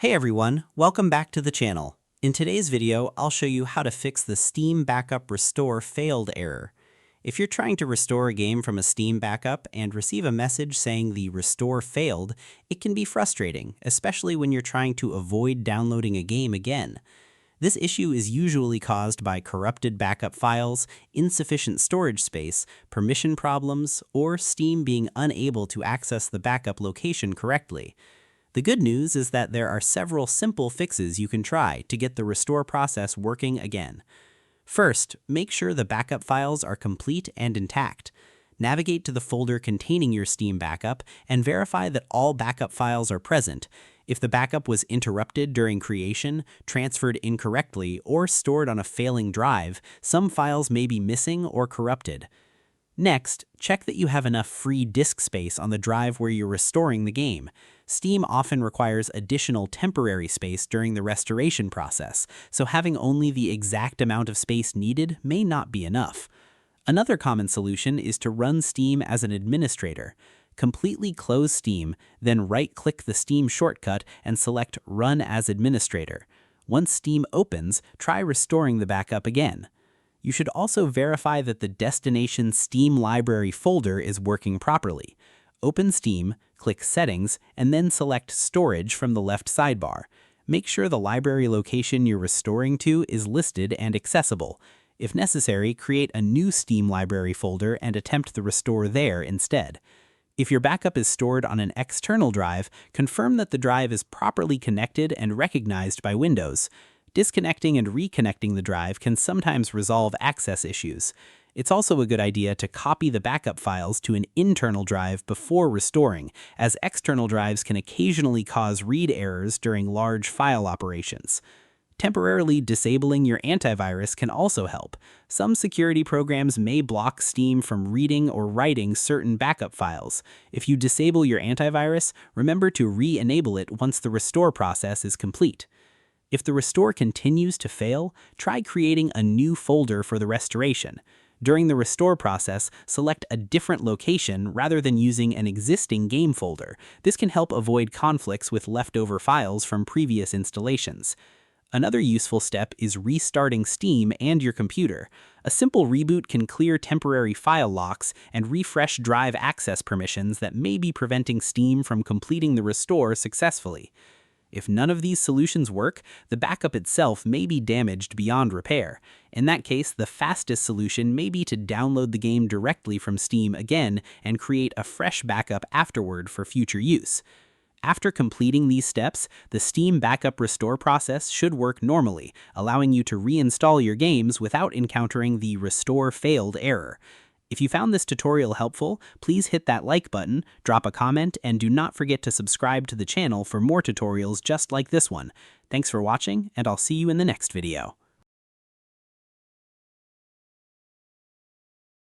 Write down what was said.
Hey everyone, welcome back to the channel. In today's video, I'll show you how to fix the Steam Backup Restore Failed error. If you're trying to restore a game from a Steam backup and receive a message saying the restore failed, it can be frustrating, especially when you're trying to avoid downloading a game again. This issue is usually caused by corrupted backup files, insufficient storage space, permission problems, or Steam being unable to access the backup location correctly. The good news is that there are several simple fixes you can try to get the restore process working again. First, make sure the backup files are complete and intact. Navigate to the folder containing your Steam backup and verify that all backup files are present. If the backup was interrupted during creation, transferred incorrectly, or stored on a failing drive, some files may be missing or corrupted. Next, check that you have enough free disk space on the drive where you're restoring the game. Steam often requires additional temporary space during the restoration process, so having only the exact amount of space needed may not be enough. Another common solution is to run Steam as an administrator. Completely close Steam, then right-click the Steam shortcut and select Run as Administrator. Once Steam opens, try restoring the backup again. You should also verify that the destination Steam library folder is working properly. Open Steam, click Settings, and then select Storage from the left sidebar. Make sure the library location you're restoring to is listed and accessible. If necessary, create a new Steam library folder and attempt the restore there instead. If your backup is stored on an external drive, confirm that the drive is properly connected and recognized by Windows. Disconnecting and reconnecting the drive can sometimes resolve access issues. It's also a good idea to copy the backup files to an internal drive before restoring, as external drives can occasionally cause read errors during large file operations. Temporarily disabling your antivirus can also help. Some security programs may block Steam from reading or writing certain backup files. If you disable your antivirus, remember to re-enable it once the restore process is complete. If the restore continues to fail, try creating a new folder for the restoration. During the restore process, select a different location rather than using an existing game folder. This can help avoid conflicts with leftover files from previous installations. Another useful step is restarting Steam and your computer. A simple reboot can clear temporary file locks and refresh drive access permissions that may be preventing Steam from completing the restore successfully. If none of these solutions work, the backup itself may be damaged beyond repair. In that case, the fastest solution may be to download the game directly from Steam again and create a fresh backup afterward for future use. After completing these steps, the Steam Backup Restore process should work normally, allowing you to reinstall your games without encountering the Restore Failed error. If you found this tutorial helpful, please hit that like button, drop a comment, and do not forget to subscribe to the channel for more tutorials just like this one. Thanks for watching, and I'll see you in the next video.